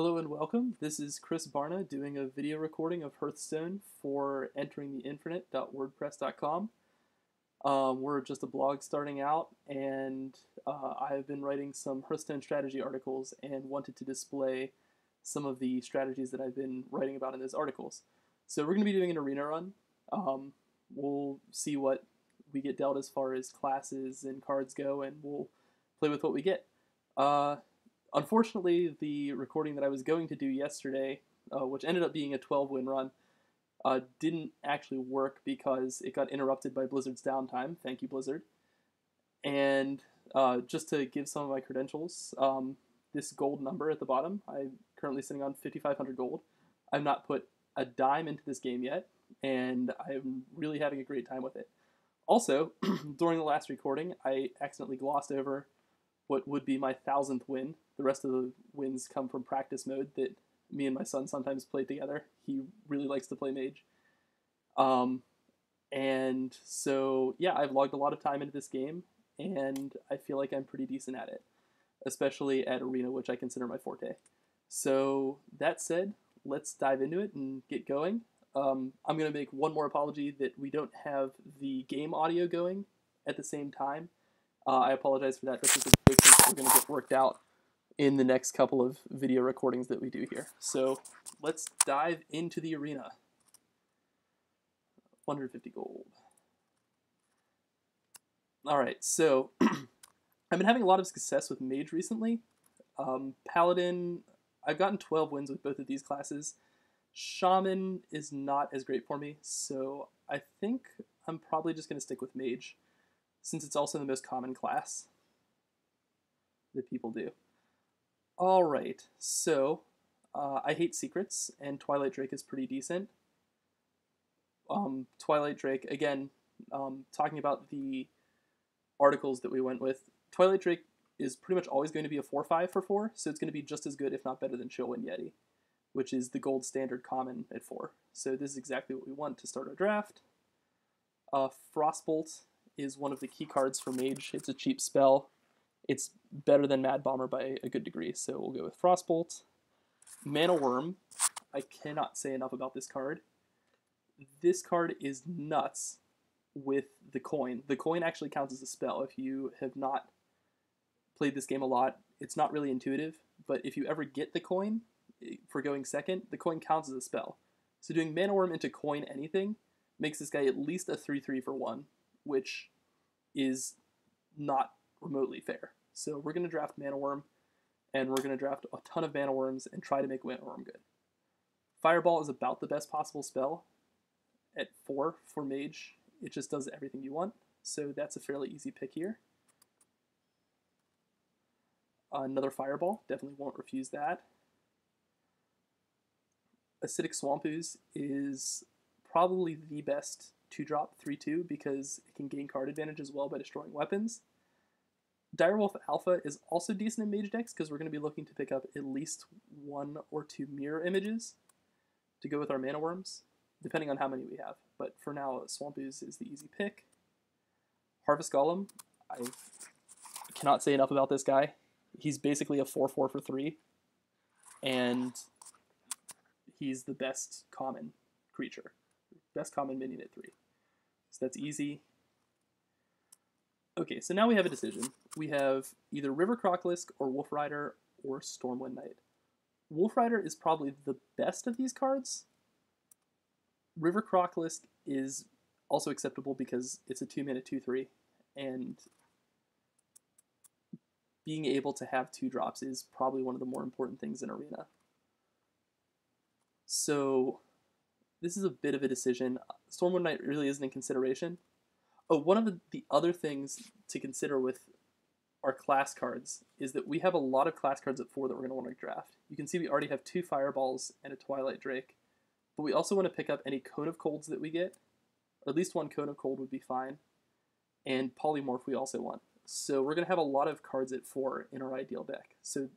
Hello and welcome. This is Chris Barna doing a video recording of Hearthstone for Enteringtheinfinite.wordpress.com. We're just a blog starting out, and I've been writing some Hearthstone strategy articles and wanted to display some of the strategies that I've been writing about in those articles. So we're going to be doing an arena run. We'll see what we get dealt as far as classes and cards go, and we'll play with what we get. Unfortunately, the recording that I was going to do yesterday, which ended up being a 12-win run, didn't actually work because it got interrupted by Blizzard's downtime. Thank you, Blizzard. And just to give some of my credentials, this gold number at the bottom, I'm currently sitting on 5,500 gold. I've not put a dime into this game yet, and I'm really having a great time with it. Also, during the last recording, I accidentally glossed over what would be my 1,000th win. The rest of the wins come from practice mode that me and my son sometimes play together. He really likes to play mage. And so, yeah, I've logged a lot of time into this game, and I feel like I'm pretty decent at it, especially at Arena, which I consider my forte. So, that said, let's dive into it and get going. I'm going to make one more apology that we don't have the game audio going at the same time. I apologize for that. That's just a big thing that we're going to get worked out in the next couple of video recordings that we do here. So let's dive into the arena. 150 gold. Alright, so I've been having a lot of success with Mage recently. Paladin, I've gotten 12 wins with both of these classes. Shaman is not as great for me, so I think I'm probably just going to stick with Mage, since it's also the most common class that people do. Alright, so I hate secrets, and Twilight Drake is pretty decent. Twilight Drake, again, talking about the articles that we went with, Twilight Drake is pretty much always going to be a 4/5 for 4, so it's going to be just as good, if not better, than Chillwind Yeti, which is the gold standard common at 4. So this is exactly what we want to start our draft. Frostbolt is one of the key cards for Mage. It's a cheap spell. It's better than Mad Bomber by a good degree, so we'll go with Frostbolt. Mana Worm, I cannot say enough about this card. This card is nuts with the coin. The coin actually counts as a spell. If you have not played this game a lot, it's not really intuitive, but if you ever get the coin for going second, the coin counts as a spell. So doing Mana Worm into coin anything makes this guy at least a 3/3 for 1, which is not remotely fair. So we're going to draft Mana Worm, and we're going to draft a ton of Mana Worms and try to make Mana Worm good. Fireball is about the best possible spell at 4 for Mage. It just does everything you want, so that's a fairly easy pick here. Another Fireball, definitely won't refuse that. Acidic Swamp Ooze is probably the best 2-drop 3/2 because it can gain card advantage as well by destroying weapons. Direwolf Alpha is also decent in Mage decks because we're going to be looking to pick up at least 1 or 2 mirror images to go with our Mana Worms, depending on how many we have. But for now, Swamp Ooze is the easy pick. Harvest Golem, I cannot say enough about this guy. He's basically a 4/4 for 3, and he's the best common creature. Best common minion at 3. So that's easy. Okay, so now we have a decision. We have either River Crocolisk or Wolf Rider or Stormwind Knight. Wolf Rider is probably the best of these cards. River Crocolisk is also acceptable because it's a 2-mana 2/3, and being able to have 2-drops is probably one of the more important things in Arena. So this is a bit of a decision. Stormwind Knight really isn't in consideration. Oh, one of the other things to consider with our class cards is that we have a lot of class cards at 4 that we're going to want to draft. You can see we already have 2 Fireballs and a Twilight Drake, but we also want to pick up any Cone of Colds that we get, or at least 1 Cone of Cold would be fine, and Polymorph we also want. So we're going to have a lot of cards at 4 in our ideal deck. So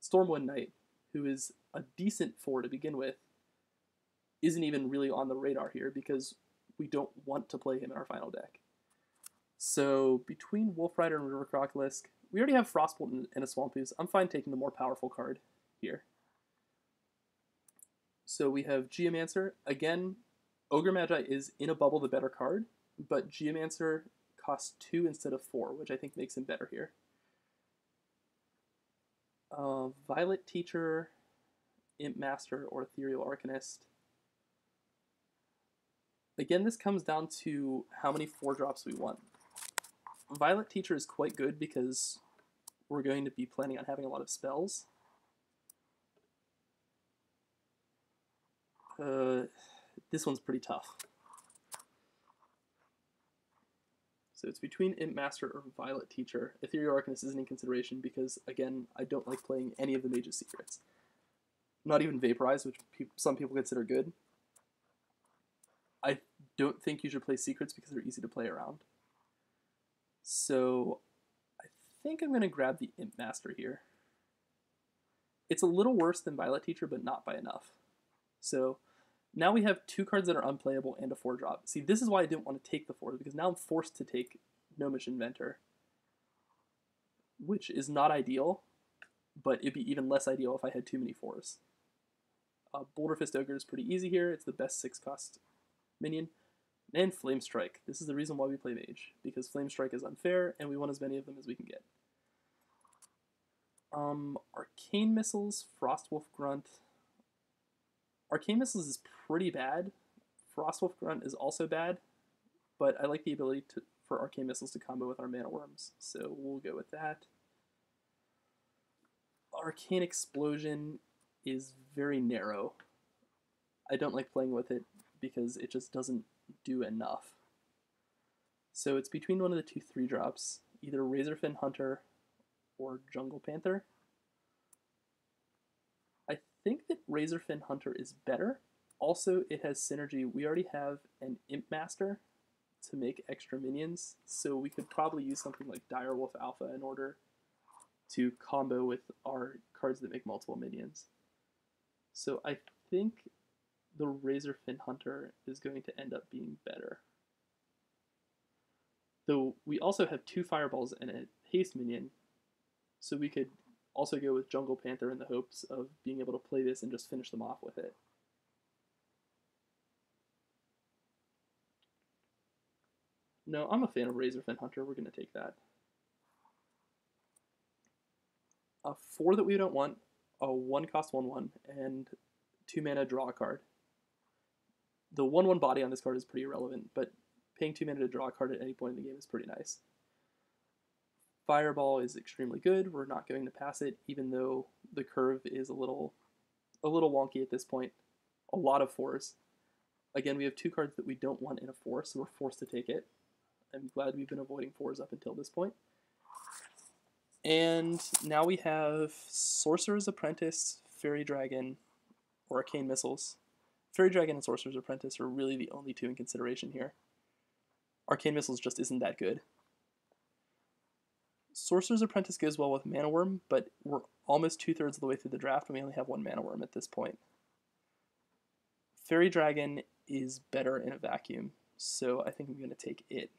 Stormwind Knight, who is a decent 4 to begin with, isn't even really on the radar here because we don't want to play him in our final deck. So between Wolf Rider and River Crocolisk, we already have Frostbolt and a Swamp Ooze. I'm fine taking the more powerful card here. So we have Geomancer. Again, Ogre Magi is in a bubble the better card, but Geomancer costs 2 instead of 4, which I think makes him better here. Violet Teacher, Imp Master, or Ethereal Arcanist. Again, this comes down to how many 4-drops we want. Violet Teacher is quite good because we're going to be planning on having a lot of spells. This one's pretty tough. So it's between Imp Master or Violet Teacher. Ethereal Arcanist isn't in consideration because, again, I don't like playing any of the Mage's Secrets. Not even Vaporize, which some people consider good. I don't think you should play Secrets because they're easy to play around. So I think I'm going to grab the Imp Master here. It's a little worse than Violet Teacher, but not by enough. So now we have 2 cards that are unplayable and a 4-drop. See, this is why I didn't want to take the 4, because now I'm forced to take Gnomish Inventor, which is not ideal, but it'd be even less ideal if I had too many 4s. Boulder Fist Ogre is pretty easy here. It's the best 6-cost minion. And Flame Strike. This is the reason why we play Mage, because Flame Strike is unfair, and we want as many of them as we can get. Arcane Missiles, Frostwolf Grunt. Arcane Missiles is pretty bad. Frostwolf Grunt is also bad, but I like the ability for Arcane Missiles to combo with our Mana Worms, so we'll go with that. Arcane Explosion is very narrow. I don't like playing with it because it just doesn't do enough. So it's between one of the 2 3-drops, either Razorfin Hunter or Jungle Panther. I think that Razorfin Hunter is better. Also, it has synergy. We already have an Imp Master to make extra minions, so we could probably use something like Direwolf Alpha in order to combo with our cards that make multiple minions. So I think the Razorfin Hunter is going to end up being better. Though we also have 2 Fireballs and a haste minion, so we could also go with Jungle Panther in the hopes of being able to play this and just finish them off with it. No, I'm a fan of Razorfin Hunter. We're going to take that. 4 that we don't want, a 1-cost 1/1, and 2 mana draw a card. The 1/1 body on this card is pretty irrelevant, but paying 2 mana to draw a card at any point in the game is pretty nice. Fireball is extremely good. We're not going to pass it, even though the curve is a little wonky at this point. A lot of 4s. Again, we have 2 cards that we don't want in a 4, so we're forced to take it. I'm glad we've been avoiding 4s up until this point. And now we have Sorcerer's Apprentice, Fairy Dragon, or Arcane Missiles. Fairy Dragon and Sorcerer's Apprentice are really the only 2 in consideration here. Arcane Missiles just isn't that good. Sorcerer's Apprentice goes well with Mana Worm, but we're almost 2/3 of the way through the draft and we only have 1 Mana Worm at this point. Fairy Dragon is better in a vacuum, so I think I'm going to take it.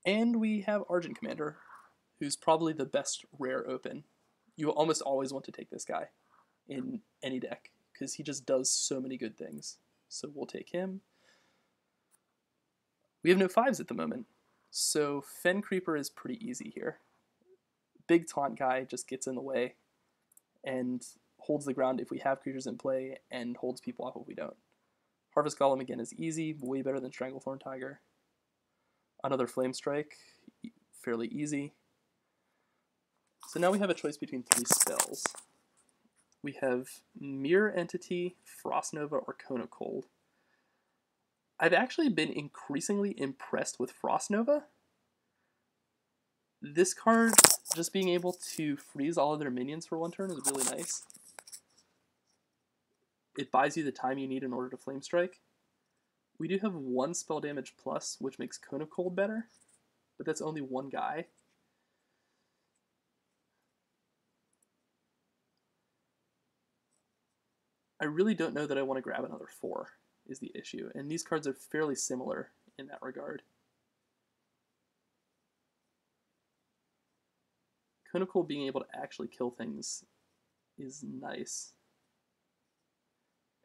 And we have Argent Commander, who's probably the best rare open. You almost always want to take this guy in any deck, because he just does so many good things. So we'll take him. We have no 5s at the moment, so Fen Creeper is pretty easy here. Big taunt guy just gets in the way and holds the ground if we have creatures in play and holds people off if we don't. Harvest Golem again is easy, way better than Stranglethorn Tiger. Another Flame Strike, fairly easy. So now we have a choice between 3 spells. We have Mirror Entity, Frost Nova, or Cone of Cold. I've actually been increasingly impressed with Frost Nova. This card, just being able to freeze all of their minions for 1 turn is really nice. It buys you the time you need in order to Flame Strike. We do have 1 spell damage plus, which makes Cone of Cold better, but that's only 1 guy. I really don't know that I want to grab another 4, is the issue, and these cards are fairly similar in that regard. Cone of Cold being able to actually kill things is nice.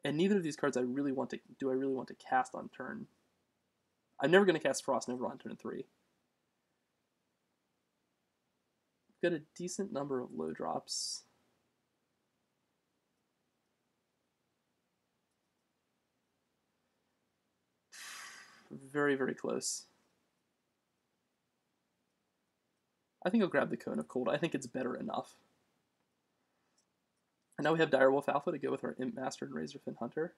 And neither of these cards I really want to cast on turn. I'm never going to cast Frost Nova on turn 3. We've got a decent number of low drops. Very, very close. I think I'll grab the Cone of Cold. I think it's better enough. And now we have Direwolf Alpha to go with our Imp Master and Razorfin Hunter.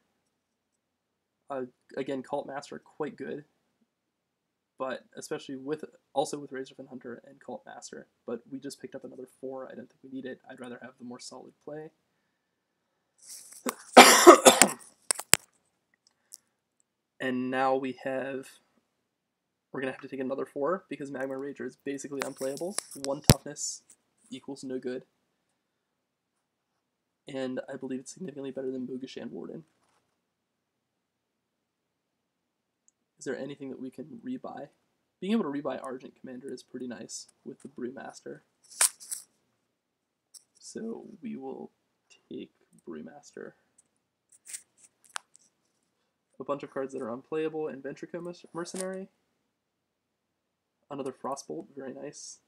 Again, Cult Master, quite good. But especially with Razorfin Hunter and Cult Master. But we just picked up another 4. I don't think we need it. I'd rather have the more solid play. And now we're going to have to take another 4 because Magma Rager is basically unplayable. 1 toughness equals no good. And I believe it's significantly better than Bogashan Warden. Is there anything that we can rebuy? Being able to rebuy Argent Commander is pretty nice with the Brewmaster. So we will take Brewmaster. A bunch of cards that are unplayable, and Ventrico Mercenary. Another Frostbolt, very nice.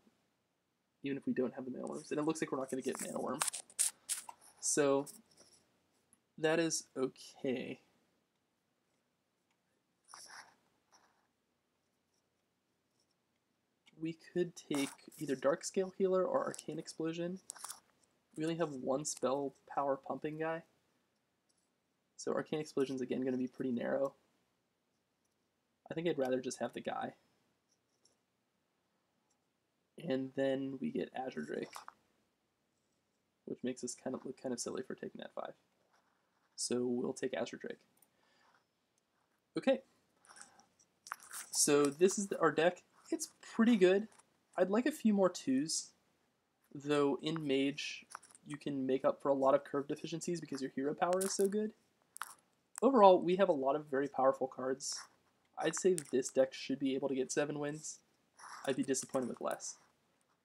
Even if we don't have the Mana Worms. And it looks like we're not going to get Mana Worm. So that is okay. We could take either Darkscale Healer or Arcane Explosion. We only have 1 spell power pumping guy. So Arcane Explosion is again going to be pretty narrow. I think I'd rather just have the guy. And then we get Azure Drake, which makes us look kind of silly for taking that 5. So we'll take Azure Drake. Okay. So this is our deck. It's pretty good. I'd like a few more 2s, though in Mage you can make up for a lot of curve deficiencies because your hero power is so good. Overall, we have a lot of very powerful cards. I'd say that this deck should be able to get 7 wins. I'd be disappointed with less.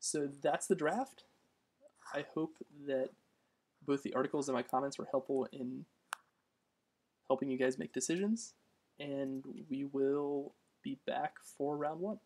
So that's the draft. I hope that both the articles and my comments were helpful in helping you guys make decisions, and we will be back for round 1.